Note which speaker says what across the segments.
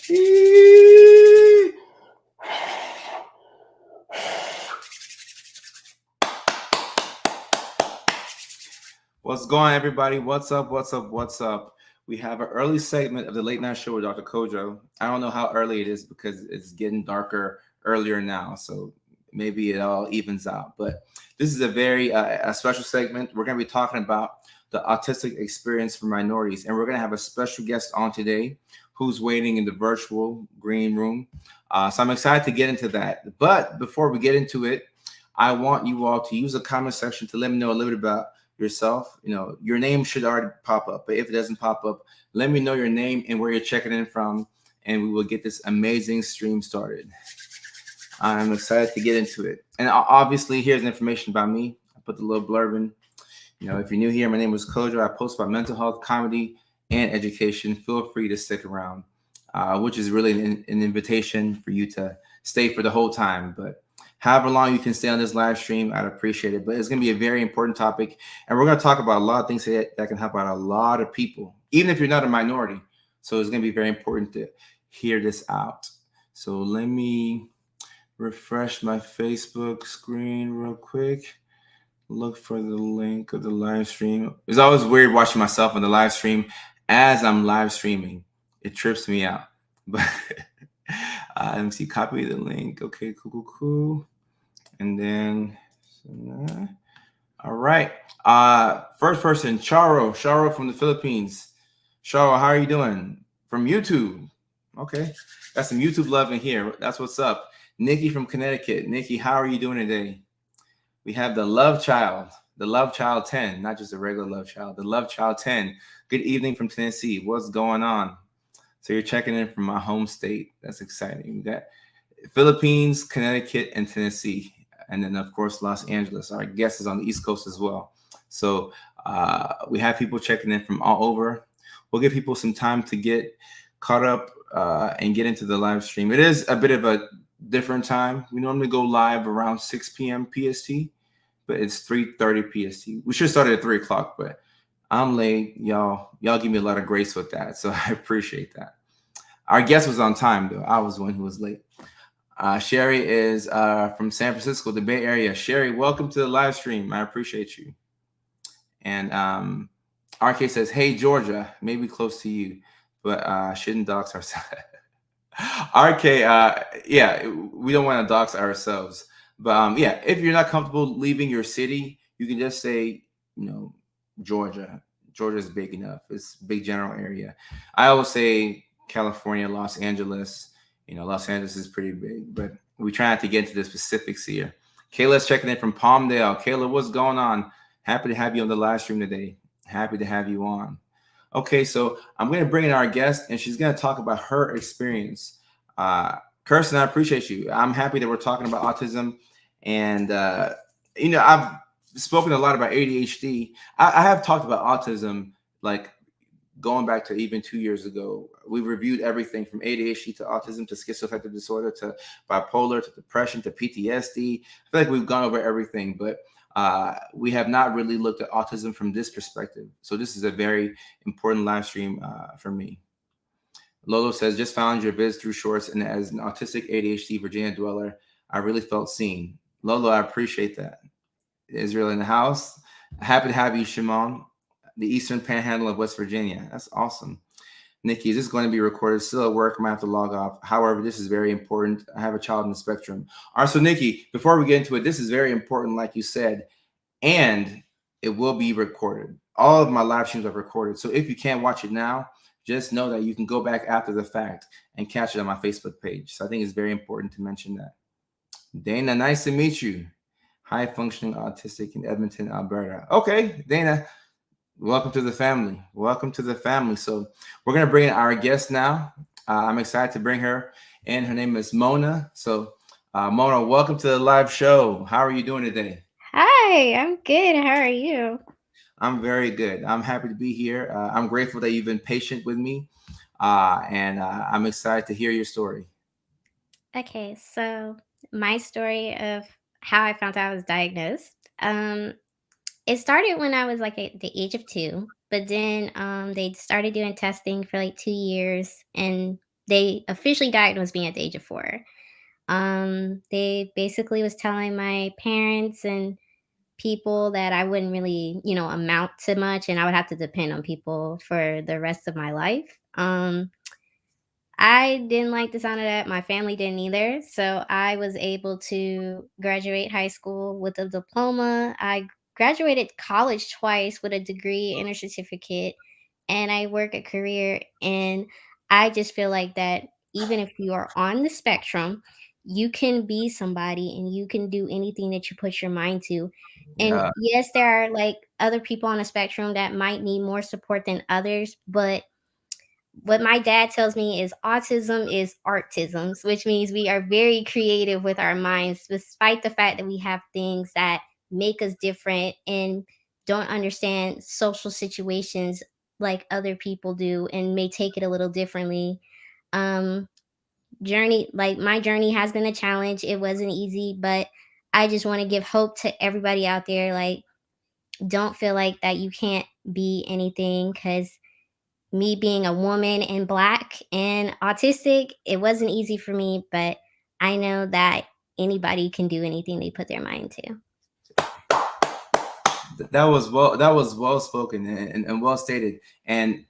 Speaker 1: Eee. What's going on, everybody? What's up? What's up? What's up? We have an early segment of the late night show with Dr. Kojo. I don't know how early it is because it's getting darker earlier now, so maybe it all evens out. But this is a very a special segment. We're going to be talking about the autistic experience for minorities, and we're going to have a special guest on today who's waiting in the virtual green room. So I'm excited to get into that. But before we get into it, I want you all to use the comment section to let me know a little bit about yourself. Your name should already pop up, but if it doesn't pop up, let me know your name and where you're checking in from, and we will get this amazing stream started. I'm excited to get into it. And obviously, here's information about me. I put the little blurb in. If you're new here, my name is Kojo. I post about mental health, comedy, and education. Feel free to stick around, which is really an invitation for you to stay for the whole time. But however long you can stay on this live stream, I'd appreciate it. But it's going to be a very important topic, and we're going to talk about a lot of things that can help out a lot of people, even if you're not a minority. So it's going to be very important to hear this out. So let me refresh my Facebook screen real quick. Look for the link of the live stream. It's always weird watching myself on the live stream as I'm live streaming. It trips me out. But let me see, copy the link. Okay, cool. And then, all right. First person, Charo from the Philippines. Charo, how are you doing? From YouTube. Okay, got some YouTube love in here. That's what's up. Nikki from Connecticut. Nikki, how are you doing today? We have the Love Child 10, not just a regular Love Child, the Love Child 10. Good evening from Tennessee. What's going on? So you're checking in from my home state. That's exciting. We got Philippines, Connecticut, and Tennessee. And then, of course, Los Angeles. Our guest is on the East Coast as well. So we have people checking in from all over. We'll give people some time to get caught up and get into the live stream. It is a bit of a different time. We normally go live around 6 p.m. PST, but it's 3:30 PST. We should start at 3 o'clock, but I'm late. Y'all give me a lot of grace with that, so I appreciate that. Our guest was on time, though. I was the one who was late. Sherry is from San Francisco, the Bay Area. Sherry, welcome to the live stream. I appreciate you. And RK says, hey, Georgia, maybe close to you, but shouldn't dox ourselves. RK, yeah, we don't want to dox ourselves. But yeah, if you're not comfortable leaving your city, you can just say, Georgia. Georgia is big enough. It's a big general area. I always say California, Los Angeles. Los Angeles is pretty big, but we try not to get into the specifics here. Kayla's checking in from Palmdale. Kayla, what's going on? Happy to have you on the live stream today. Happy to have you on. Okay, so I'm going to bring in our guest, and she's going to talk about her experience. Kirsten, I appreciate you. I'm happy that we're talking about autism. And, I've spoken a lot about ADHD. I have talked about autism, like going back to even 2 years ago. We reviewed everything from ADHD to autism to schizoaffective disorder to bipolar to depression to PTSD. I feel like we've gone over everything, but we have not really looked at autism from this perspective. So this is a very important live stream for me. Lolo says, just found your vids through shorts, and as an autistic ADHD Virginia dweller, I really felt seen. Lolo, I appreciate that. Israel in the house. Happy to have you, Shimon. The Eastern Panhandle of West Virginia. That's awesome. Nikki, is this going to be recorded? Still at work, I might have to log off. However, this is very important. I have a child in the spectrum. All right, so Nikki, before we get into it, this is very important, like you said, and it will be recorded. All of my live streams are recorded. So if you can't watch it now, just know that you can go back after the fact and catch it on my Facebook page. So I think it's very important to mention that. Dana, nice to meet you. High functioning autistic in Edmonton, Alberta. Okay, Dana, welcome to the family. Welcome to the family. So we're going to bring in our guest now. I'm excited to bring her in. Her name is Mona. So Mona, welcome to the live show. How are you doing today?
Speaker 2: Hi, I'm good. How are you?
Speaker 1: I'm very good. I'm happy to be here. I'm grateful that you've been patient with me. And I'm excited to hear your story.
Speaker 2: Okay, so my story of how I found out I was diagnosed. It started when I was like at the age of 2, but then they started doing testing for like 2 years, and they officially diagnosed me at the age of 4. They basically was telling my parents and people that I wouldn't really, amount to much and I would have to depend on people for the rest of my life. I didn't like the sound of that. My family didn't either. So I was able to graduate high school with a diploma. I graduated college twice with a degree and a certificate. And I work a career. And I just feel like that even if you are on the spectrum, you can be somebody and you can do anything that you put your mind to. And
Speaker 1: Yeah,
Speaker 2: yes, there are like other people on the spectrum that might need more support than others, but what my dad tells me is autism is artisms, which means we are very creative with our minds, despite the fact that we have things that make us different and don't understand social situations like other people do and may take it a little differently. Um, Journey, like my journey has been a challenge. It wasn't easy, but I just want to give hope to everybody out there. Like, don't feel like that you can't be anything because me being a woman and black and autistic, it wasn't easy for me, but I know that anybody can do anything they put their mind to.
Speaker 1: that was well spoken and well stated. And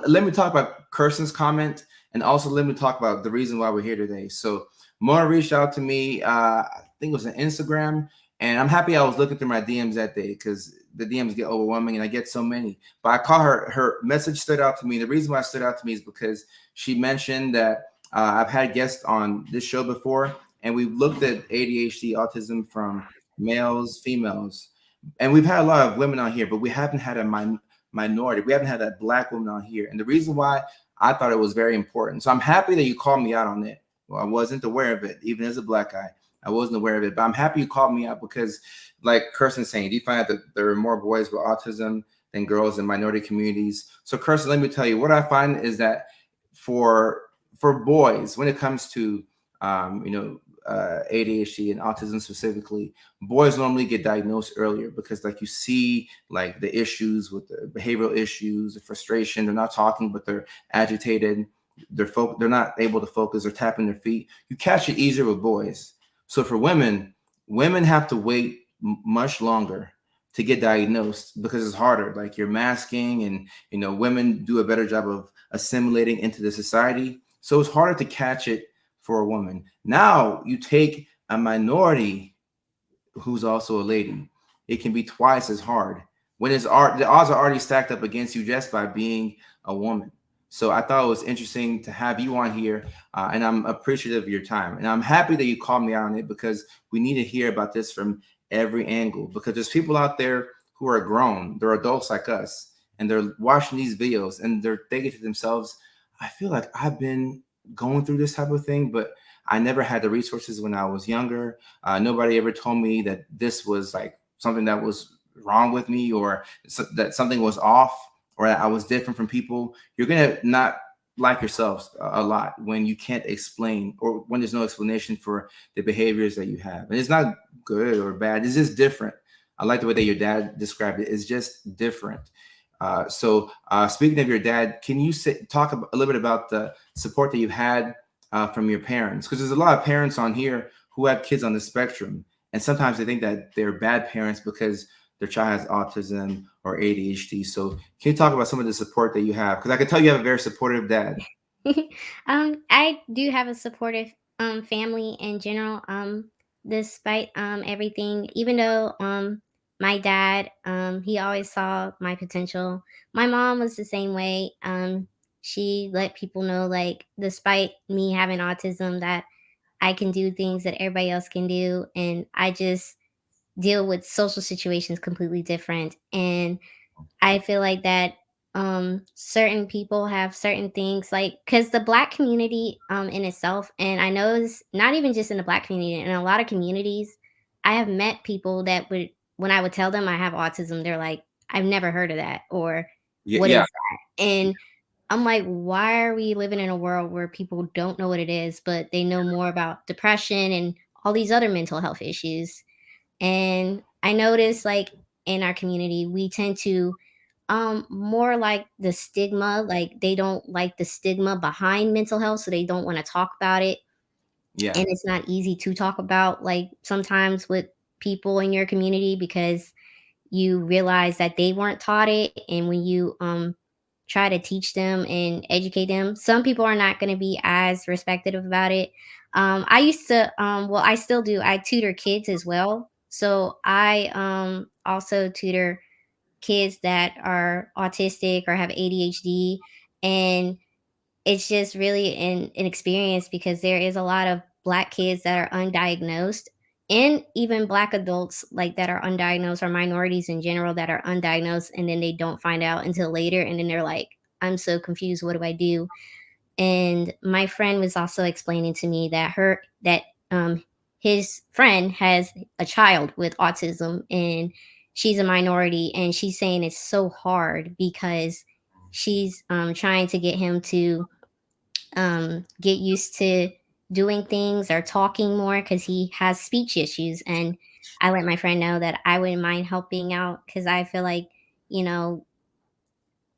Speaker 1: let me talk about Kirsten's comment, and also let me talk about the reason why we're here today. So Mora reached out to me, I think it was on Instagram, and I'm happy I was looking through my DMs that day because the DMs get overwhelming and I get so many. But I caught her message stood out to me. The reason why it stood out to me is because she mentioned that I've had guests on this show before, and we've looked at ADHD, autism from males, females, and we've had a lot of women on here, but we haven't had a minority. We haven't had a black woman on here. And the reason why I thought it was very important. So I'm happy that you called me out on it. Well, I wasn't aware of it, even as a black guy. I wasn't aware of it, but I'm happy you called me out because, like Kirsten's saying, do you find that there are more boys with autism than girls in minority communities? So, Kirsten, let me tell you, what I find is that for boys, when it comes to ADHD and autism specifically, boys normally get diagnosed earlier because like you see like the issues with the behavioral issues, the frustration, they're not talking but they're agitated, they're not able to focus or tapping their feet. You catch it easier with boys. So for women, women have to wait much longer to get diagnosed because it's harder, like you're masking, and women do a better job of assimilating into the society, so it's harder to catch it for a woman. Now you take a minority who's also a lady, it can be twice as hard when the odds are already stacked up against you just by being a woman. So I thought it was interesting to have you on here, and I'm appreciative of your time. And I'm happy that you called me out on it because we need to hear about this from every angle. Because there's people out there who are grown, they're adults like us, and they're watching these videos and they're thinking to themselves, "I feel like I've been going through this type of thing, but I never had the resources when I was younger. Nobody ever told me that this was like something that was wrong with me, or that something was off, or that I was different from people." You're gonna not like yourselves a lot when you can't explain, or when there's no explanation for the behaviors that you have. And it's not good or bad. It's just different. I like the way that your dad described it. It's just different. Speaking of your dad, can you talk a little bit about the support that you've had from your parents? Because there's a lot of parents on here who have kids on the spectrum, and sometimes they think that they're bad parents because their child has autism or ADHD. So can you talk about some of the support that you have? Because I can tell you have a very supportive dad.
Speaker 2: I do have a supportive family in general. Despite everything, even though my dad he always saw my potential. My mom was the same way. She let people know, like, despite me having autism, that I can do things that everybody else can do, and I just deal with social situations completely different. And I feel like that certain people have certain things, like, cuz the black community in itself, and I know it's not even just in the black community, in a lot of communities, I have met people that would, when I would tell them I have autism, they're like, "I've never heard of that," or
Speaker 1: Yeah,
Speaker 2: "What
Speaker 1: yeah,
Speaker 2: is that?" And I'm like, "Why are we living in a world where people don't know what it is, but they know more about depression and all these other mental health issues?" And I notice, like, in our community, we tend to More like the stigma, like they don't like the stigma behind mental health, so they don't want to talk about it.
Speaker 1: Yeah.
Speaker 2: And it's not easy to talk about, like, sometimes with people in your community because you realize that they weren't taught it, and when you try to teach them and educate them, some people are not going to be as respectful about it. I used to well, I still do, I tutor kids as well, so I also tutor kids that are autistic or have ADHD. And it's just really an experience because there is a lot of black kids that are undiagnosed, and even black adults like that are undiagnosed, or minorities in general that are undiagnosed, and then they don't find out until later, and then they're like, I'm so confused, what do I do? And my friend was also explaining to me that his friend has a child with autism, and she's a minority, and she's saying it's so hard because she's trying to get him to get used to doing things or talking more because he has speech issues. And I let my friend know that I wouldn't mind helping out because I feel like, you know,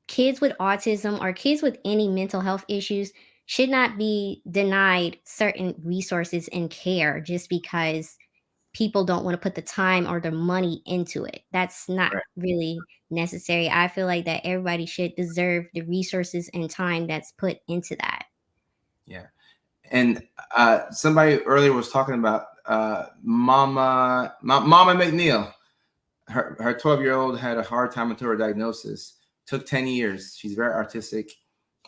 Speaker 2: kids with autism or kids with any mental health issues should not be denied certain resources and care just because people don't want to put the time or the money into it. That's not
Speaker 1: Right.
Speaker 2: really necessary. I feel like that everybody should deserve the resources and time that's put into that.
Speaker 1: Yeah. And somebody earlier was talking about Mama McNeil. Her 12-year-old had a hard time until her diagnosis. Took 10 years. She's very artistic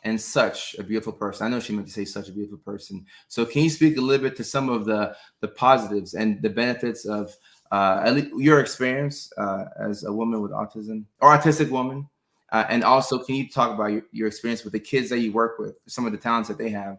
Speaker 1: and such a beautiful person. I know she meant to say such a beautiful person. So can you speak a little bit to some of the positives and the benefits of at least your experience as a woman with autism or autistic woman? And also, can you talk about your experience with the kids that you work with, some of the talents that they have?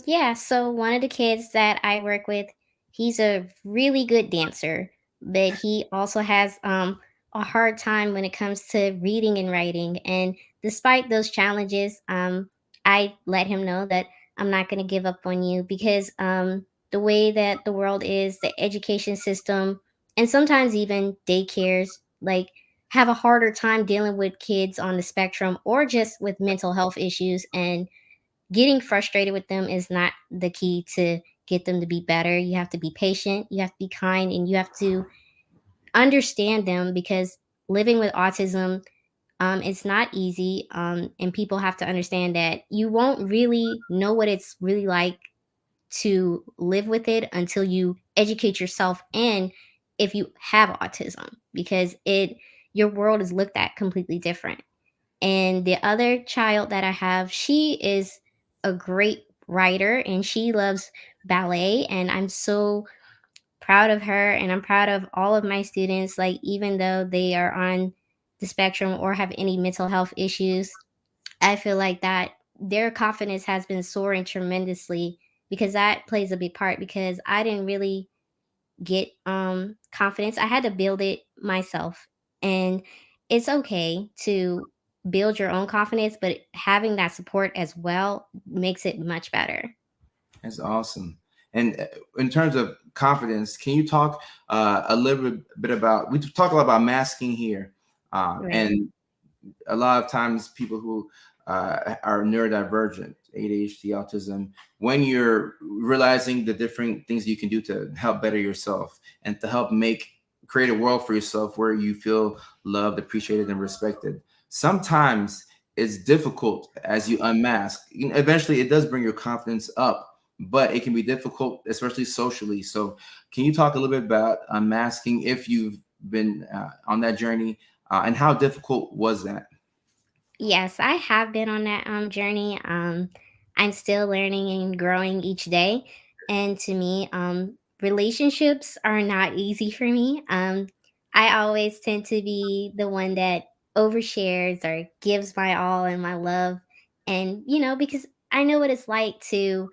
Speaker 2: Yeah, so one of the kids that I work with, he's a really good dancer, but he also has a hard time when it comes to reading and writing. And despite those challenges, I let him know that I'm not going to give up on you because the way that the world is, the education system, and sometimes even daycares, like, have a harder time dealing with kids on the spectrum or just with mental health issues. And getting frustrated with them is not the key to get them to be better. You have to be patient, you have to be kind, and you have to understand them because living with autism, it's not easy. And people have to understand that you won't really know what it's really like to live with it until you educate yourself and if you have autism, because it your world is looked at completely different. And the other child that I have, she is a great writer and she loves ballet. And I'm so proud of her. And I'm proud of all of my students, like, even though they are on the spectrum or have any mental health issues, I feel like that their confidence has been soaring tremendously because that plays a big part because I didn't really get confidence. I had to build it myself. And it's okay to build your own confidence, but having that support as well makes it much better.
Speaker 1: That's awesome. And in terms of confidence, can you talk a little bit about? We talk a lot about masking here,
Speaker 2: Right.
Speaker 1: and a lot of times people who are neurodivergent, ADHD, autism, when you're realizing the different things you can do to help better yourself and to help create a world for yourself where you feel loved, appreciated, and respected. Sometimes it's difficult as you unmask. Eventually, it does bring your confidence up, but it can be difficult, especially socially. So, can you talk a little bit about unmasking if you've been on that journey, and how difficult was that?
Speaker 2: Yes, I have been on that journey. I'm still learning and growing each day. And to me, relationships are not easy for me. I always tend to be the one that overshares or gives my all and my love. And, because I know what it's like to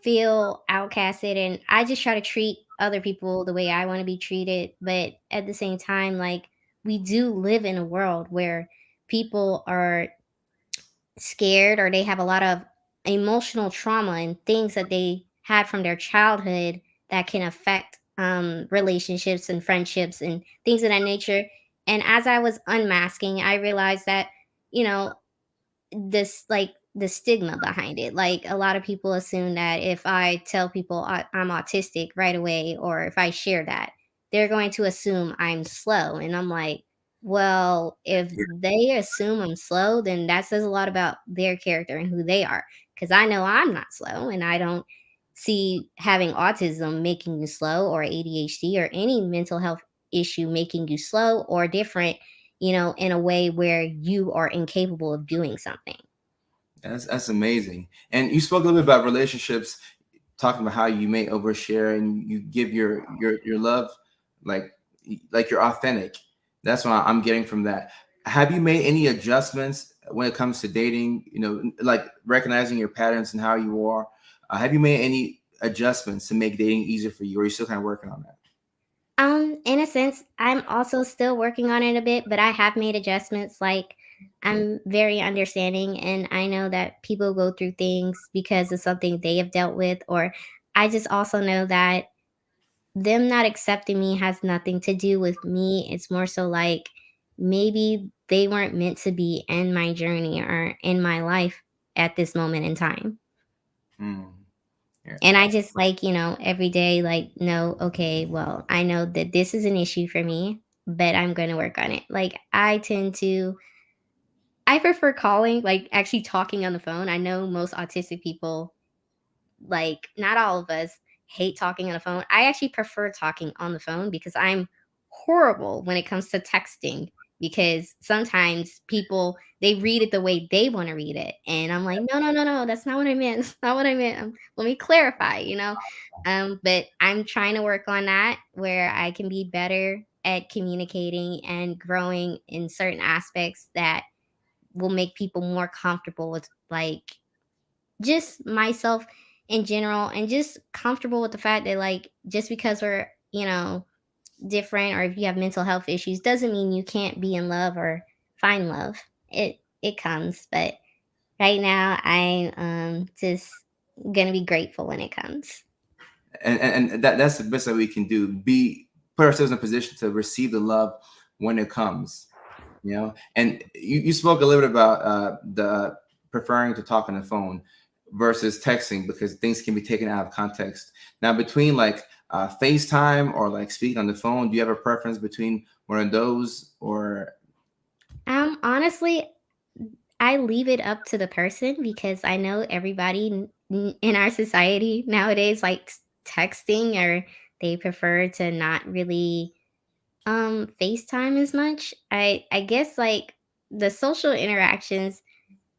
Speaker 2: feel outcasted, and I just try to treat other people the way I want to be treated. But at the same time, like, we do live in a world where people are scared or they have a lot of emotional trauma and things that they had from their childhood that can affect relationships and friendships and things of that nature. And as I was unmasking, I realized that, you know, this like the stigma behind it. Like a lot of people assume that if I tell people I'm autistic right away, or if I share that, they're going to assume I'm slow. And I'm like, well, if they assume I'm slow, then that says a lot about their character and who they are. Because I know I'm not slow, and I don't see having autism making you slow, or ADHD, or any mental health issue making you slow or different, in a way where you are incapable of doing something.
Speaker 1: That's amazing. And you spoke a little bit about relationships, talking about how you may overshare and you give your love, like like you're authentic. That's what I'm getting from that. Have you made any adjustments when it comes to dating? You know, like recognizing your patterns and how you are. Have you made any adjustments to make dating easier for you, or are you still kind of working on that?
Speaker 2: In a sense, I'm also still working on it a bit, but I have made adjustments. Like, I'm very understanding, and I know that people go through things because of something they have dealt with, or I just also know that them not accepting me has nothing to do with me. It's more so like maybe they weren't meant to be in my journey or in my life at this moment in time.
Speaker 1: Mm, yeah,
Speaker 2: And I just like, every day, like, no, okay, well, I know that this is an issue for me, but I'm going to work on it. Like, I prefer calling, like, actually talking on the phone. I know most autistic people, like, not all of us hate talking on the phone. I actually prefer talking on the phone because I'm horrible when it comes to texting, because sometimes people they read it the way they want to read it, and I'm like, no, no, no, no, that's not what I meant. That's not what I meant. Let me clarify. But I'm trying to work on that, where I can be better at communicating and growing in certain aspects that will make people more comfortable with, like, just myself in general, and just comfortable with the fact that, like, just because we're, different, or if you have mental health issues, doesn't mean you can't be in love or find love. It comes, but right now I'm just gonna be grateful when it comes.
Speaker 1: and that's the best that we can do. Be put ourselves in a position to receive the love when it comes. You know, and you spoke a little bit about the preferring to talk on the phone versus texting because things can be taken out of context. Now, between like FaceTime or like speaking on the phone, do you have a preference between one of those or?
Speaker 2: Honestly, I leave it up to the person, because I know everybody in our society nowadays likes texting, or they prefer to not really FaceTime as much. I guess, like, the social interactions,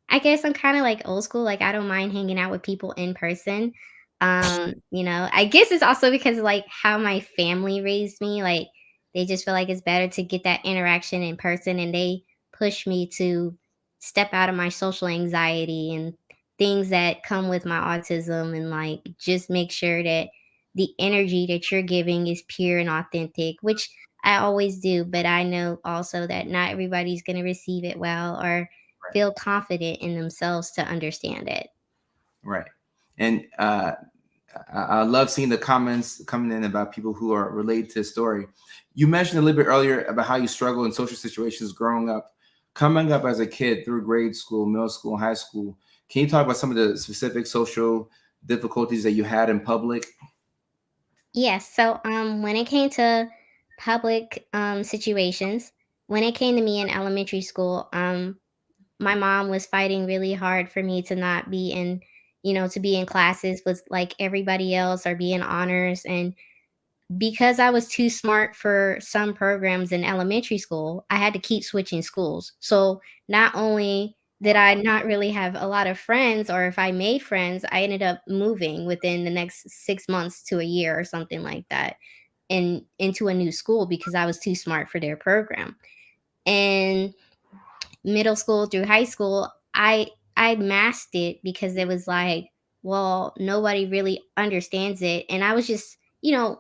Speaker 2: I guess I'm kinda like old school. Like, I don't mind hanging out with people in person. I guess it's also because of, like, how my family raised me. Like, they just feel like it's better to get that interaction in person, and they push me to step out of my social anxiety and things that come with my autism, and, like, just make sure that the energy that you're giving is pure and authentic, which I always do, but I know also that not everybody's gonna receive it well, or feel confident in themselves to understand it.
Speaker 1: Right. And I love seeing the comments coming in about people who are related to the story. You mentioned a little bit earlier about how you struggle in social situations growing up, coming up as a kid through grade school, middle school, high school. Can you talk about some of the specific social difficulties that you had in public?
Speaker 2: Yes. So, when it came to public situations, when it came to me in elementary school, my mom was fighting really hard for me to not be in, to be in classes with like everybody else, or be in honors. And because I was too smart for some programs in elementary school, I had to keep switching schools. So not only did I not really have a lot of friends, or if I made friends, I ended up moving within the next 6 months to a year or something like that, into a new school, because I was too smart for their program. And middle school through high school, I masked it because it was like, well, nobody really understands it, and I was just, in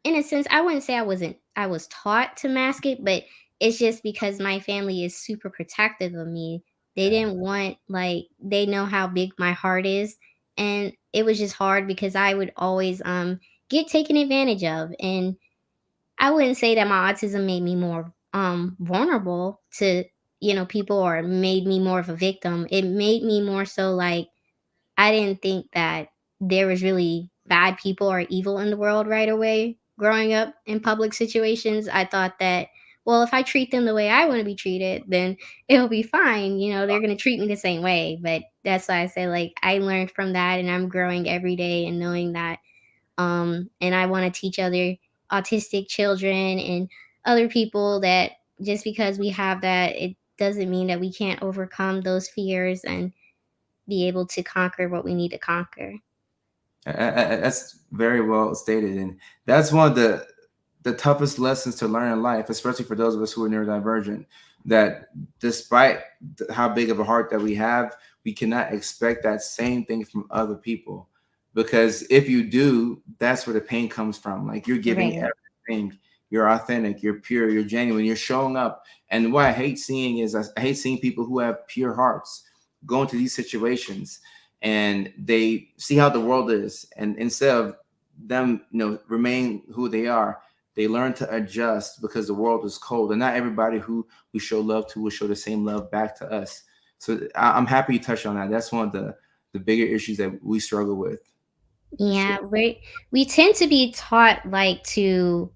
Speaker 2: a sense, I wouldn't say I was taught to mask it, but it's just because my family is super protective of me. They didn't want, like, they know how big my heart is, and it was just hard because I would always get taken advantage of. And I wouldn't say that my autism made me more vulnerable to, people, or made me more of a victim. It made me more so like I didn't think that there was really bad people or evil in the world right away growing up in public situations. I thought that, well, if I treat them the way I want to be treated, then it'll be fine. They're going to treat me the same way. But that's why I say, like, I learned from that, and I'm growing every day and knowing that. And I want to teach other autistic children and other people that just because we have that, it doesn't mean that we can't overcome those fears and be able to conquer what we need to conquer.
Speaker 1: That's very well stated, and that's one of the toughest lessons to learn in life, especially for those of us who are neurodivergent. That despite how big of a heart that we have, we cannot expect that same thing from other people, because if you do, that's where the pain comes from. Like, you're giving
Speaker 2: Right.
Speaker 1: everything. You're authentic. You're pure. You're genuine. You're showing up. And what I hate seeing is I hate seeing people who have pure hearts go into these situations and they see how the world is, and instead of them remain who they are, they learn to adjust because the world is cold, and not everybody who we show love to will show the same love back to us. So I'm happy you touched on that. That's one of the bigger issues that we struggle with, for sure.
Speaker 2: Yeah, we tend to be taught like to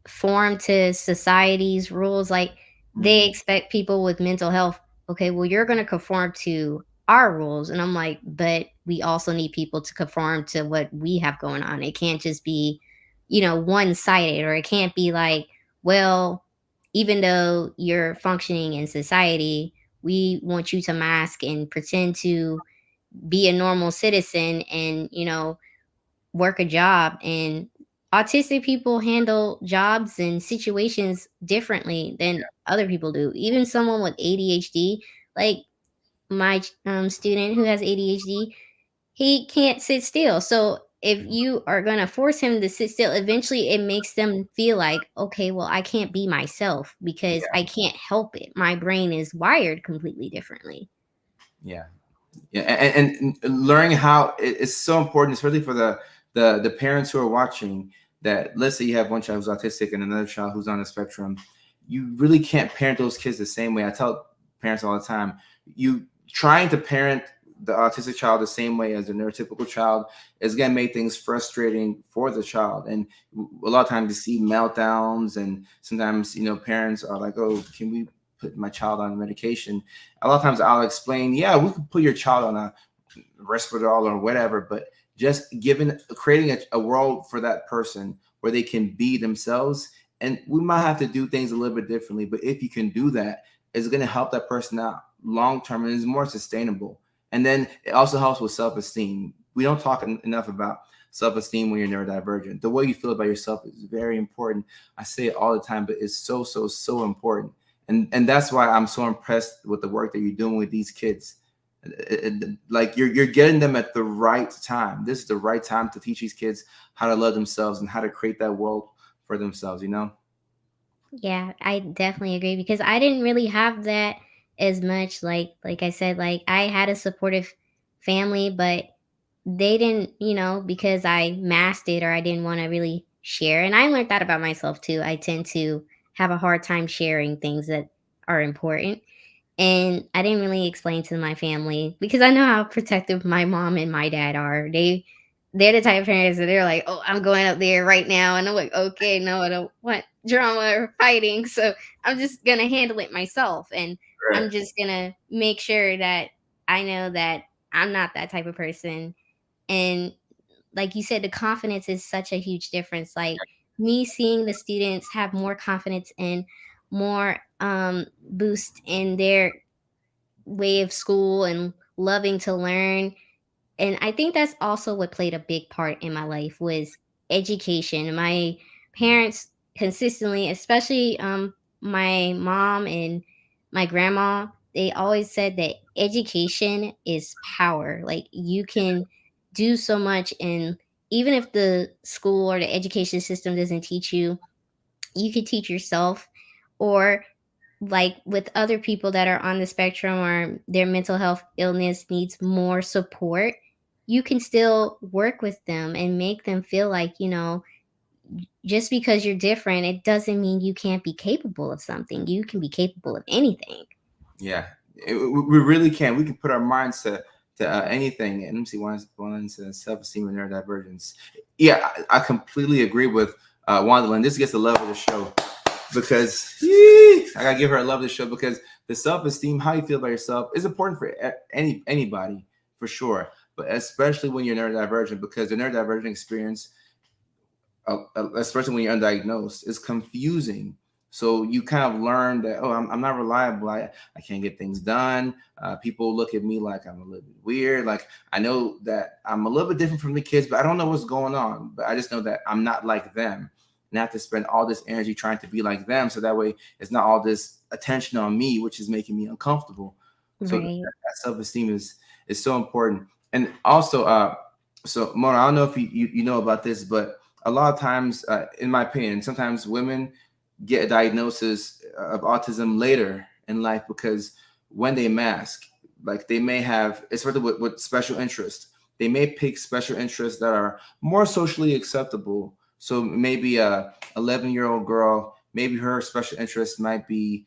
Speaker 2: form to society's rules. Like, they
Speaker 1: Mhm.
Speaker 2: expect people with mental health, okay, well, you're going to conform to our rules. And I'm like, but we also need people to conform to what we have going on. It can't just be, one sided, or it can't be like, well, even though you're functioning in society, we want you to mask and pretend to be a normal citizen and, work a job. And autistic people handle jobs and situations differently than other people do. Even someone with ADHD, like my student who has ADHD, he can't sit still. So if you are going to force him to sit still, eventually it makes them feel like, okay, well, I can't be myself because I can't help it. My brain is wired completely differently.
Speaker 1: Yeah. Yeah, and learning how it's so important, especially for the parents who are watching. That, let's say you have one child who's autistic and another child who's on the spectrum, you really can't parent those kids the same way. I tell parents all the time, you trying to parent the autistic child the same way as the neurotypical child is going to make things frustrating for the child. And a lot of times you see meltdowns, and sometimes parents are like, oh, can we put my child on medication? A lot of times I'll explain, yeah, we could put your child on a Respital or whatever, but just creating a world for that person where they can be themselves. And we might have to do things a little bit differently, but if you can do that, it's going to help that person out long term, and is more sustainable. And then it also helps with self-esteem. We don't talk enough about self-esteem when you're neurodivergent. The way you feel about yourself is very important. I say it all the time, but it's so so so important. And that's why I'm so impressed with the work that you're doing with these kids. Like, you're getting them at the right time. This is the right time to teach these kids how to love themselves and how to create that world for themselves.
Speaker 2: Yeah, I definitely agree because I didn't really have that as much. Like I said, like I had a supportive family, but they didn't, because I masked it or I didn't want to really share. And I learned that about myself too. I tend to have a hard time sharing things that are important. And I didn't really explain to my family because I know how protective my mom and my dad are. They're the type of parents that they're like, "Oh, I'm going up there right now," and I'm like, "Okay, no, I don't want drama or fighting, so I'm just gonna handle it myself, and
Speaker 1: Right.
Speaker 2: I'm just gonna make sure that I know that I'm not that type of person." And like you said, the confidence is such a huge difference. Like, me seeing the students have more confidence and more boost in their way of school and loving to learn. And I think that's also what played a big part in my life was education. My parents consistently, especially my mom and my grandma, they always said that education is power. Like, you can do so much, and even if the school or the education system doesn't teach you, you can teach yourself. Or like with other people that are on the spectrum or their mental health illness needs more support, you can still work with them and make them feel like, just because you're different, it doesn't mean you can't be capable of something. You can be capable of anything.
Speaker 1: Yeah, we really can. We can put our minds to anything. And let me see, one says self-esteem and neurodivergence. Yeah, I completely agree with Wanda. This gets the love of the show because I gotta give her a love of the show because the self-esteem, how you feel about yourself, is important for anybody for sure, but especially when you're neurodivergent because the neurodivergent experience, especially when you're undiagnosed, is confusing. So you kind of learn that, oh, I'm not reliable. I can't get things done. People look at me like I'm a little bit weird. Like I know that I'm a little bit different from the kids, but I don't know what's going on. But I just know that I'm not like them. And I have to spend all this energy trying to be like them. So that way it's not all this attention on me, which is making me uncomfortable. So
Speaker 2: Right.
Speaker 1: that self-esteem is so important. And also, so Mona, I don't know if you know about this, but a lot of times, in my opinion, sometimes women get a diagnosis of autism later in life because when they mask, like they may have, especially with special interests, they may pick special interests that are more socially acceptable. So maybe a 11-year-old girl, maybe her special interest might be,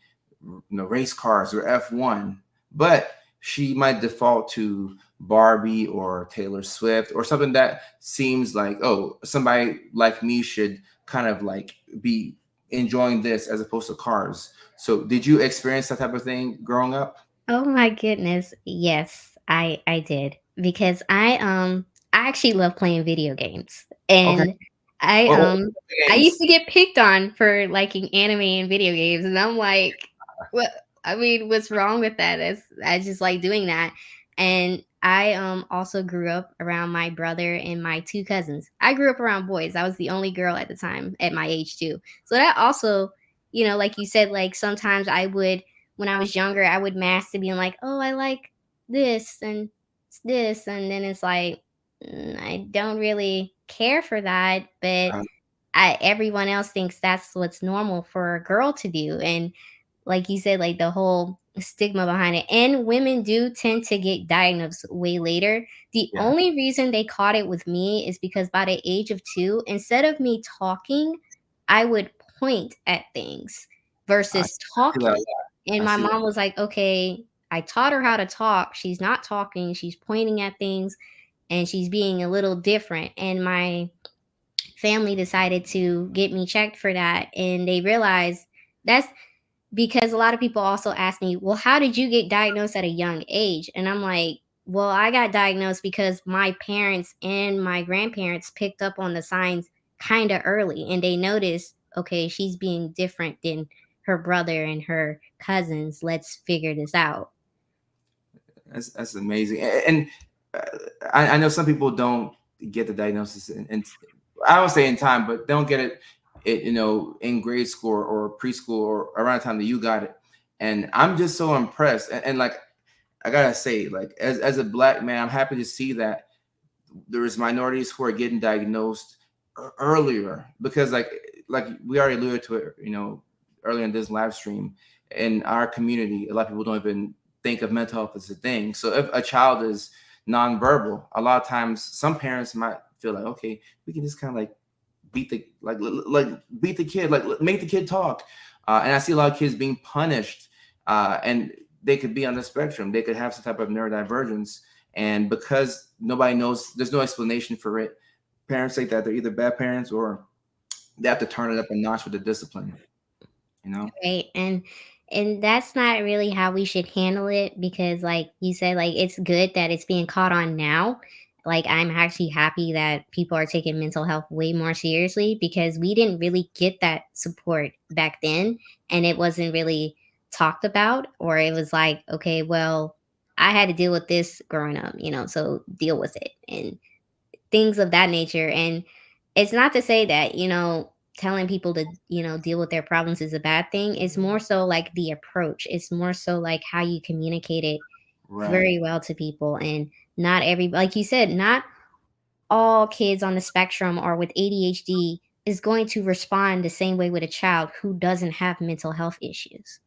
Speaker 1: race cars or F1, but she might default to Barbie or Taylor Swift or something that seems like, oh, somebody like me should kind of like be enjoying this as opposed to cars. So did you experience that type of thing growing up?
Speaker 2: Oh my goodness. Yes, I did because I actually love playing video games.
Speaker 1: Okay.
Speaker 2: And I
Speaker 1: What
Speaker 2: um I used
Speaker 1: games?
Speaker 2: to get picked on for liking anime and video games, and I'm like, what, I mean, what's wrong with that? I just like doing that. And I also grew up around my brother and my two cousins. I grew up around boys. I was the only girl at the time at my age too. So that also, like you said, like sometimes I would, when I was younger, I would mask to being like, "Oh, I like this and this," and then it's like, I don't really care for that, but
Speaker 1: Uh,
Speaker 2: everyone else thinks that's what's normal for a girl to do, and like you said, like the whole stigma behind it. And women do tend to get diagnosed way later. The
Speaker 1: yeah,
Speaker 2: only reason they caught it with me is because by the age of 2, instead of me talking, I would point at things
Speaker 1: I
Speaker 2: versus
Speaker 1: see that a
Speaker 2: talking.
Speaker 1: lot.
Speaker 2: And
Speaker 1: I
Speaker 2: my
Speaker 1: see that.
Speaker 2: mom was like, okay, I taught her how to talk. She's not talking, she's pointing at things, and she's being a little different. And my family decided to get me checked for that. And they realized that's because a lot of people also ask me, well, how did you get diagnosed at a young age? And I'm like, well, I got diagnosed because my parents and my grandparents picked up on the signs kind of early, and they noticed, okay, she's being different than her brother and her cousins. Let's figure this out.
Speaker 1: That's amazing. And uh, I know some people don't get the diagnosis, and I don't say in time, but they don't get it in grade school or preschool or around the time that you got it. And I'm just so impressed. And like I gotta say, like as a black man, I'm happy to see that there's minorities who are getting diagnosed earlier because like we already alluded to it, earlier in this live stream. In our community, a lot of people don't even think of mental health as a thing. So if a child is nonverbal, a lot of times some parents might feel like, okay, we can just kind of like like beat the kid, like make the kid talk. And I see a lot of kids being punished, and they could be on the spectrum. They could have some type of neurodivergence, and because nobody knows, there's no explanation for it. Parents think that they're either bad parents or they have to turn it up a notch with the discipline. You know?
Speaker 2: Right. And that's not really how we should handle it, because like you said, like it's good that it's being caught on now. Like I'm actually happy that people are taking mental health way more seriously, because we didn't really get that support back then, and it wasn't really talked about, or it was like, okay, well, I had to deal with this growing up, so deal with it. And things of that nature. And it's not to say that, telling people to, deal with their problems is a bad thing. It's more so like the approach. It's more so like how you communicate it
Speaker 1: Right.
Speaker 2: very well to people. And not every, like you said, not all kids on the spectrum or with ADHD is going to respond the same way with a child who doesn't have mental health issues.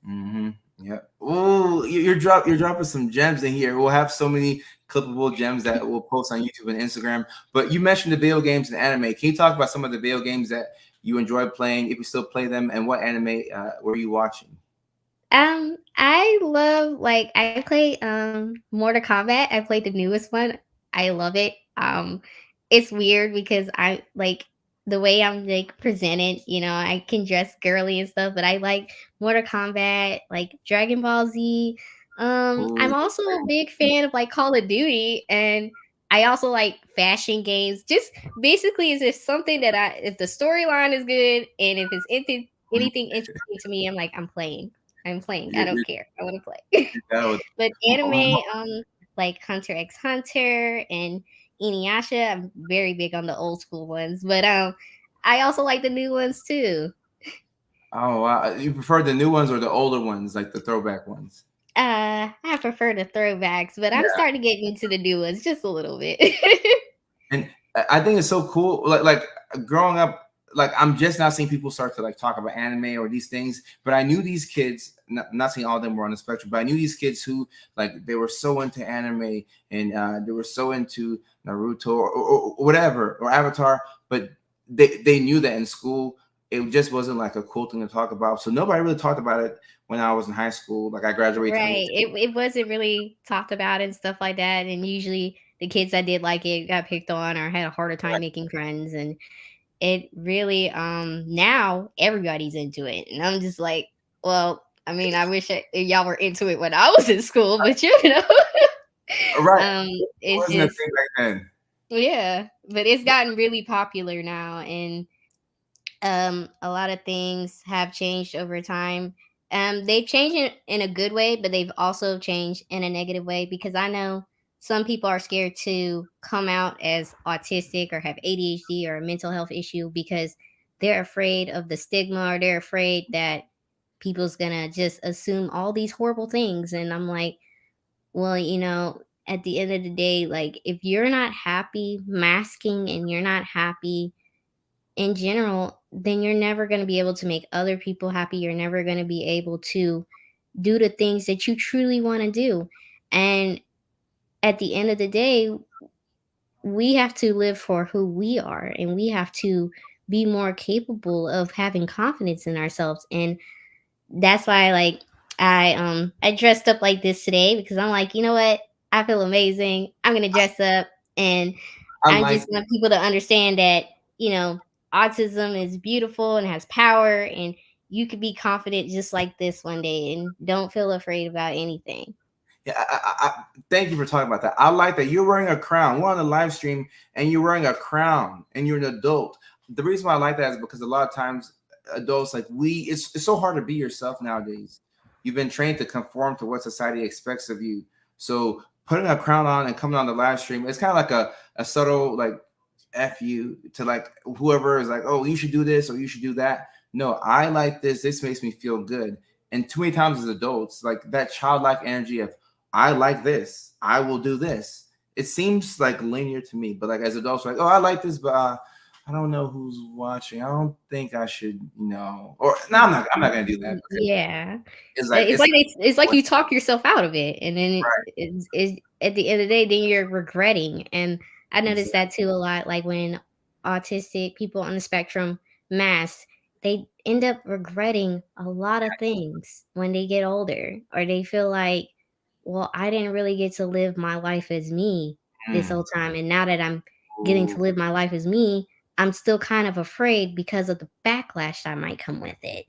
Speaker 1: Mm-hmm. Yeah. Oh, you're dropping some gems in here. We'll have so many clippable gems that we'll post on YouTube and Instagram. But you mentioned the video games and anime. Can you talk about some of the video games that you enjoy playing, if you still play them, and what anime were you watching?
Speaker 2: I love like I play Mortal Kombat. I played the newest one. I love it. It's weird because I like the way I'm like presented, I can dress girly and stuff, but I like Mortal Kombat, like Dragon Ball Z.
Speaker 1: Oh,
Speaker 2: I'm also a big fan of like Call of Duty, and I also like fashion games. Just basically as if something that if the storyline is good and if it's anything interesting to me, I'm playing. I'm playing. I don't
Speaker 1: you're
Speaker 2: care. I want to play.
Speaker 1: down with
Speaker 2: But anime, like Hunter x Hunter and Inuyasha, I'm very big on the old school ones. But I also like the new ones too.
Speaker 1: oh wow. You prefer the new ones or the older ones, like the throwback ones?
Speaker 2: I prefer the throwbacks, but I'm
Speaker 1: Yeah.
Speaker 2: starting to get into the new ones just a little bit.
Speaker 1: And I think it's so cool. Like growing up, like I'm just now seeing people start to like talk about anime or these things. But I knew these kids. Not saying all of them were on the spectrum, but I knew these kids who like they were so into anime and they were so into Naruto or whatever or Avatar. But they knew that in school it just wasn't like a cool thing to talk about. So nobody really talked about it when I was in high school. Like I graduated
Speaker 2: Right.
Speaker 1: 2018.
Speaker 2: It wasn't really talked about and stuff like that. And usually the kids that did like it got picked on or had a harder time making friends. And it really now everybody's into it. And I'm just like, well, I mean, I wish y'all were into it when I was in school, but
Speaker 1: Right.
Speaker 2: um
Speaker 1: It
Speaker 2: it's
Speaker 1: wasn't a
Speaker 2: just
Speaker 1: thing back then.
Speaker 2: yeah, but it's gotten really popular now, and a lot of things have changed over time. They've changed in a good way, but they've also changed in a negative way because I know some people are scared to come out as autistic or have ADHD or a mental health issue because they're afraid of the stigma, or they're afraid that people's gonna just assume all these horrible things. And I'm like, well, at the end of the day, like if you're not happy masking and you're not happy in general, then you're never going to be able to make other people happy. You're never going to be able to do the things that you truly want to do. And at the end of the day, we have to live for who we are, and we have to be more capable of having confidence in ourselves. And that's why like I dressed up like this today because I'm like, you know what? I feel amazing. I'm going to dress up, and
Speaker 1: I
Speaker 2: I
Speaker 1: like
Speaker 2: just want people to understand that, autism is beautiful and has power, and you could be confident just like this one day and don't feel afraid about anything.
Speaker 1: Yeah, thank you for talking about that. I like that you're wearing a crown. We're on the live stream and you're wearing a crown and you're an adult. The reason why I like that is because a lot of times adults like it's so hard to be yourself nowadays. You've been trained to conform to what society expects of you. So putting a crown on and coming on the live stream, it's kind of like a subtle like F you to like whoever is like, oh, you should do this or you should do that. No, I like this. This makes me feel good. And too many times as adults, like that childlike energy of I like this. I will do this. It seems like linear to me, but like as adults, we're like, oh, I like this, but I don't know who's watching. I don't think I should, or no, I'm not gonna do that because
Speaker 2: Yeah.
Speaker 1: it's like
Speaker 2: It's
Speaker 1: it's
Speaker 2: like it's like
Speaker 1: like
Speaker 2: you talk yourself out of it, and then
Speaker 1: right,
Speaker 2: it's at the end of the day, then you're regretting. And I noticed
Speaker 1: exactly.
Speaker 2: that too a lot. Like when autistic people on the spectrum mask, they end up regretting a lot of things when they get older, or they feel like, well, I didn't really get to live my life as me this
Speaker 1: Mm.
Speaker 2: whole time, and now that I'm getting
Speaker 1: Ooh,
Speaker 2: to live my life as me, I'm still kind of afraid because of the backlash that might come with it.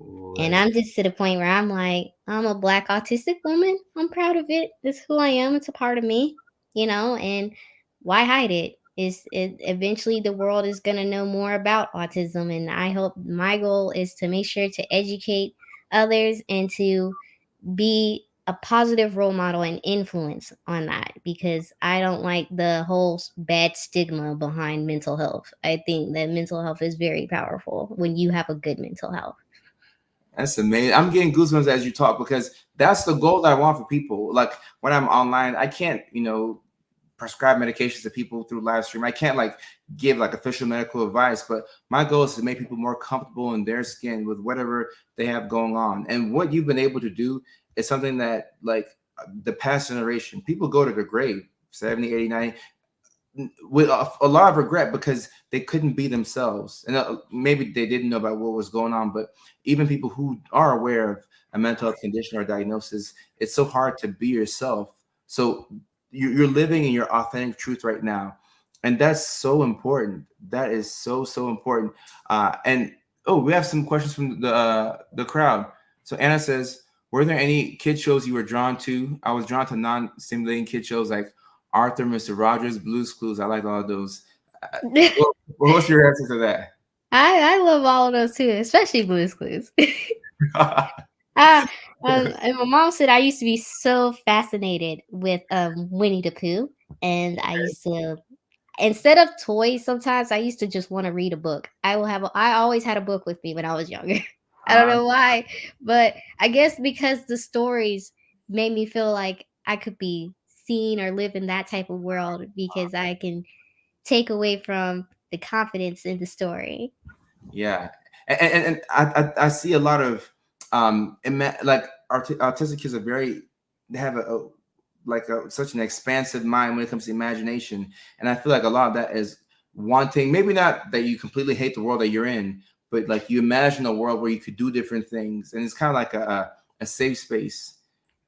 Speaker 1: ooh, that
Speaker 2: And
Speaker 1: is
Speaker 2: I'm just to the point where I'm like, I'm a black autistic woman. I'm proud of it. It's who I am. It's a part of me, and why hide it? Eventually the world is gonna know more about autism, and I hope my goal is to make sure to educate others and to be a positive role model and influence on that, because I don't like the whole bad stigma behind mental health. I think that mental health is very powerful when you have a good mental health.
Speaker 1: That's amazing. I'm getting goosebumps as you talk because that's the goal that I want for people. Like when I'm online, I can't, prescribe medications to people through live stream. I can't like give like official medical advice, but my goal is to make people more comfortable in their skin with whatever they have going on. And what you've been able to do is something that like the past generation, people go to the grave 70, 80, 90 with a lot of regret because they couldn't be themselves, and maybe they didn't know about what was going on. But even people who are aware of a mental health condition or diagnosis, it's so hard to be yourself. So you're living in your authentic truth right now, and that's so important. That is so important. And oh, we have some questions from the crowd. So Anna says, were there any kid shows you were drawn to? I was drawn to non-stimulating kid shows like Arthur, Mr. Rogers, Blue's Clues. I like all of those. Uh, what's your answer to that?
Speaker 2: I love all of those too, especially Blue's Clues. Ah, and my mom said I used to be so fascinated with Winnie the Pooh, and I used to, instead of toys, sometimes I used to just want to read a book. I always had a book with me when I was younger. I don't
Speaker 1: uh,
Speaker 2: know why, but I guess because the stories made me feel like I could be seen or live in that type of world because I can take away from the confidence in the story.
Speaker 1: yeah, and I see a lot of like autistic kids are very, they have such an expansive mind when it comes to imagination, and I feel like a lot of that is wanting, maybe not that you completely hate the world that you're in, but like you imagine a world where you could do different things, and it's kind of like a safe space,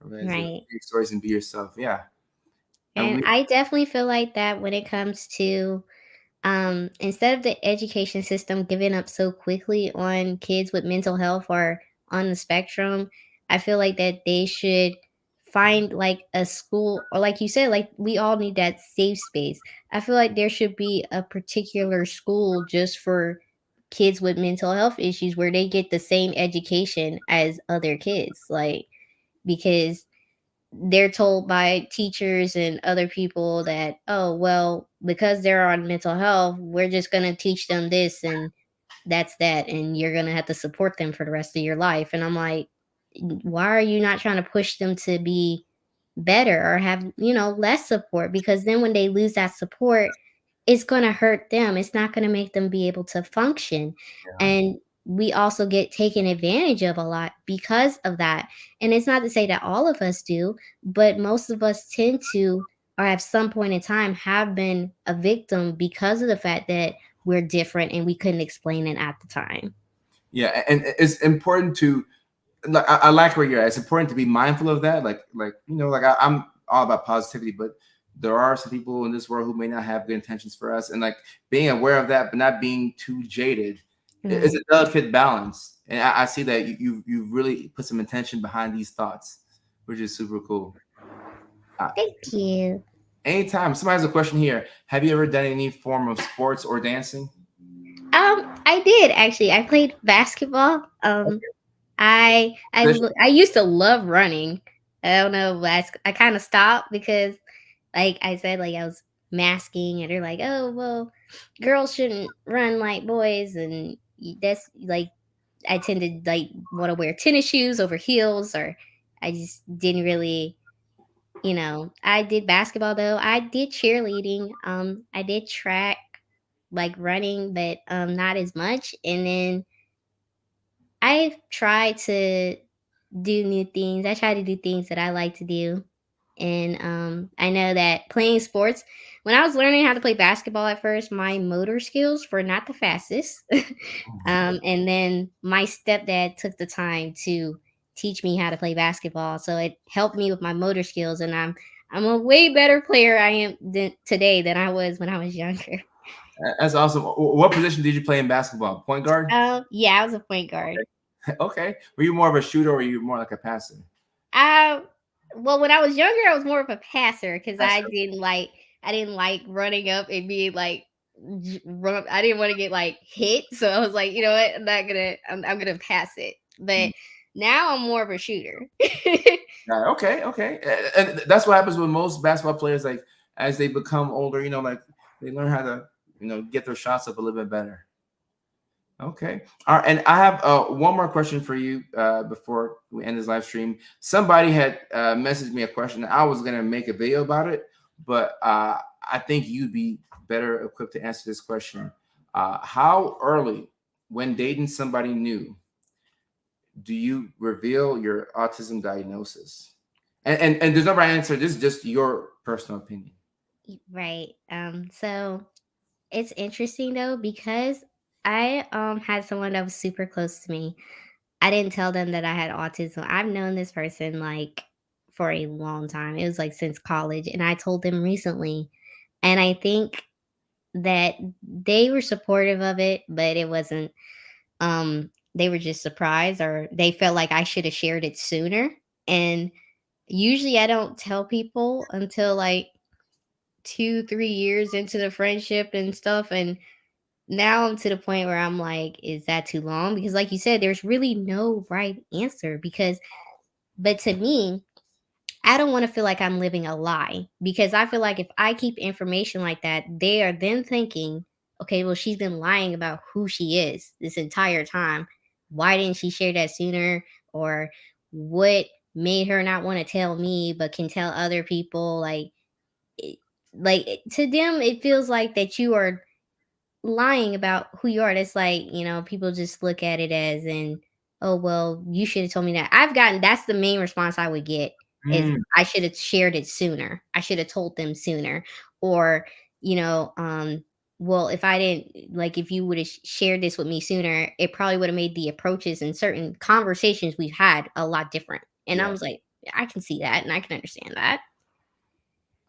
Speaker 1: right? To
Speaker 2: Right.
Speaker 1: create stories and be yourself. Yeah, and
Speaker 2: And
Speaker 1: we.
Speaker 2: I definitely feel like that when it comes to instead of the education system giving up so quickly on kids with mental health or on the spectrum, I feel like that they should find like a school, or like you said, like we all need that safe space. I feel like there should be a particular school just for kids with mental health issues where they get the same education as other kids, like, because they're told by teachers and other people that, oh well, because they're on mental health, we're just going to teach them this and that's that, and you're going to have to support them for the rest of your life. And I'm like, why are you not trying to push them to be better or have, less support? Because then when they lose that support, it's going to hurt them. It's not going to make them be able to function. And we also get taken advantage of a lot because of that. And it's not to say that all of us do, but most of us tend to, or at some point in time, have been a victim because of the fact that we're different and we couldn't explain it at the time.
Speaker 1: Yeah, and it's important to, like, I like where you're at. It's important to be mindful of that. Like like I'm all about positivity, but there are some people in this world who may not have good intentions for us, and like being aware of that, but not being too jaded is a
Speaker 2: Right.
Speaker 1: delicate balance. And I see that you really put some intention behind these thoughts, which is super cool. Uh,
Speaker 2: Thank you.
Speaker 1: anytime somebody has a question here, have you ever done any form of sports or dancing?
Speaker 2: I did actually. I played basketball. I used to love running. I don't know, but I kind of stopped because, like I said, like I was masking, and they're like, "Oh, well, girls shouldn't run like boys," and that's like I tend to like want to wear tennis shoes over heels, or I just didn't really, I did basketball though. I did cheerleading. I did track, like running, but not as much. And then I've tried to do new things. I try to do things that I like to do. And I know that playing sports, when I was learning how to play basketball at first, my motor skills were not the fastest. And then my stepdad took the time to teach me how to play basketball. So it helped me with my motor skills. And I'm a way better player I am today than I was when I was younger.
Speaker 1: That's awesome. What position did you play in basketball? Point guard?
Speaker 2: Yeah, I was a point guard.
Speaker 1: Okay. Were you more of a shooter or were you more like a passer?
Speaker 2: I Well, when I was younger, I was more of a passer because
Speaker 1: Passer.
Speaker 2: I didn't like running up and being like run. I didn't want to get like hit, so I was like, you know what, I'm gonna pass it. But now I'm more of a shooter.
Speaker 1: Right, okay, okay. And that's what happens with most basketball players. Like as they become older, like they learn how to, get their shots up a little bit better. Okay. All right. And I have one more question for you before we end this live stream. Somebody had messaged me a question. I was going to make a video about it, but I think you'd be better equipped to answer this question. How early, when dating somebody new, do you reveal your autism diagnosis? And there's no right answer. This is just your personal opinion.
Speaker 2: Right. So it's interesting though because I had someone that was super close to me. I didn't tell them that I had autism. I've known this person like for a long time. It was like since college, and I told them recently. And I think that they were supportive of it, but it wasn't they were just surprised, or they felt like I should have shared it sooner. And usually I don't tell people until like 2, 3 years into the friendship and stuff. And now I'm to the point where I'm like, is that too long? Because like you said, there's really no right answer. Because but to me, I don't want to feel like I'm living a lie, because I feel like if I keep information like that, they are then thinking, okay, well, she's been lying about who she is this entire time. Why didn't she share that sooner? Or what made her not want to tell me but can tell other people? It- to them, it feels like that you are lying about who you are. That's like, people just look at it as in, oh well, you should have told me that. That's the main response I would get is
Speaker 1: Mm,
Speaker 2: I should have shared it sooner. I should have told them sooner. Or, you know, well, if I didn't like if you would have shared this with me sooner, it probably would have made the approaches and certain conversations we've had a lot different. And I
Speaker 1: yeah.
Speaker 2: was like, I can see that and I can understand that.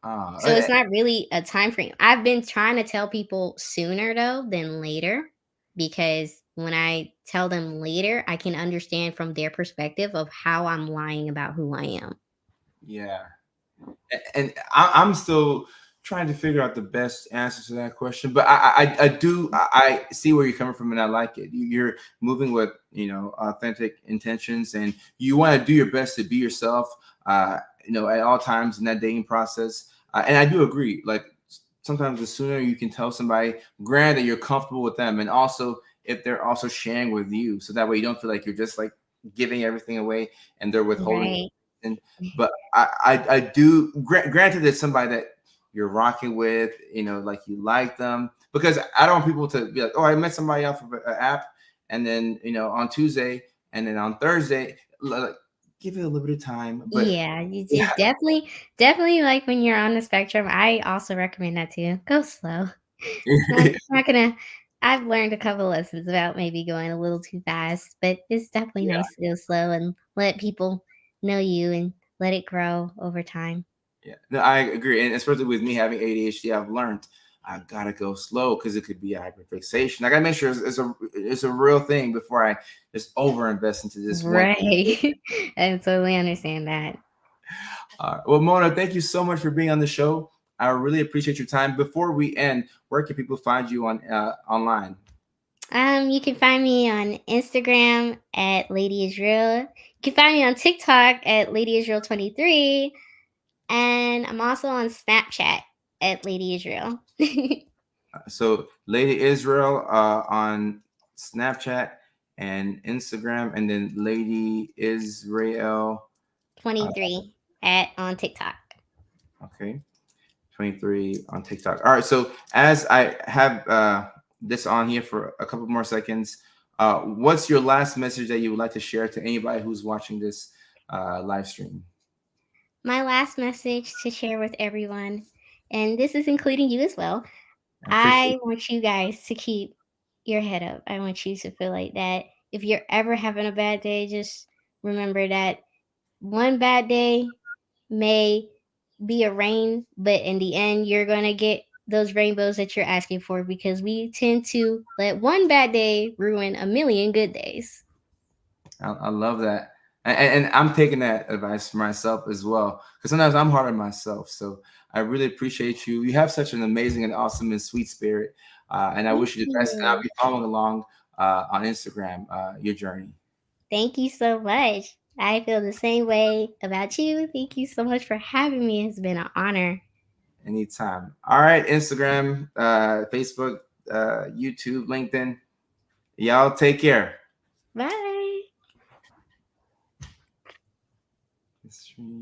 Speaker 1: Ah,
Speaker 2: So it's not really a time frame. I've been trying to tell people sooner though than later, because when I tell them later, I can understand from their perspective of how I'm lying about who I am.
Speaker 1: yeah. And I'm still trying to figure out the best answer to that question. But I see where you're coming from, and I like it. You're moving with authentic intentions, and you want to do your best to be yourself. At all times in that dating process. And I do agree. Like sometimes the sooner you can tell somebody, granted you're comfortable with them, and also if they're also sharing with you, so that way you don't feel like you're just like giving everything away and they're withholding.
Speaker 2: Right.
Speaker 1: But I do granted it's somebody that you're rocking with, like you like them, because I don't want people to be like, oh, I met somebody off of an app, and then on Tuesday, and then on Thursday, like, give it a little bit of time. But
Speaker 2: Yeah, it's definitely like when you're on the spectrum. I also recommend that too. Go slow. Not gonna. I've learned a couple lessons about maybe going a little too fast, but it's definitely
Speaker 1: yeah,
Speaker 2: nice to go slow and let people know you and let it grow over time.
Speaker 1: yeah, no, I agree, and especially with me having ADHD, I've learned I gotta go slow because it could be hyperfixation. I gotta make sure it's a real thing before I just over invest into this one.
Speaker 2: Right. I totally understand that.
Speaker 1: Well, Mona, thank you so much for being on the show. I really appreciate your time. Before we end, where can people find you on online?
Speaker 2: You can find me on Instagram at Lady Israel. You can find me on TikTok at Lady Israel 23, and I'm also on Snapchat at Lady Israel
Speaker 1: So, Lady Israel on Snapchat and Instagram, and then Lady Israel. Uh,
Speaker 2: 23 at on TikTok.
Speaker 1: okay, 23 on TikTok. All right. So, as I have this on here for a couple more seconds, what's your last message that you would like to share to anybody who's watching this live stream?
Speaker 2: My last message to share with everyone, and this is including you as well.
Speaker 1: I appreciate.
Speaker 2: I want you guys to keep your head up. I want you to feel like that. If you're ever having a bad day, just remember that one bad day may be a rain, but in the end, you're going to get those rainbows that you're asking for, because we tend to let one bad day ruin a million good days.
Speaker 1: I love that. And I'm taking that advice for myself as well, because sometimes I'm hard on myself. So I really appreciate you. You have such an amazing and awesome and sweet spirit. And I
Speaker 2: Thank
Speaker 1: wish you the best. And I'll
Speaker 2: you.
Speaker 1: be following along on Instagram, your journey.
Speaker 2: Thank you so much. I feel the same way about you. Thank you so much for having me. It's been an honor.
Speaker 1: Anytime. All right. Instagram, Facebook, YouTube, LinkedIn. Y'all take care.
Speaker 2: Bye.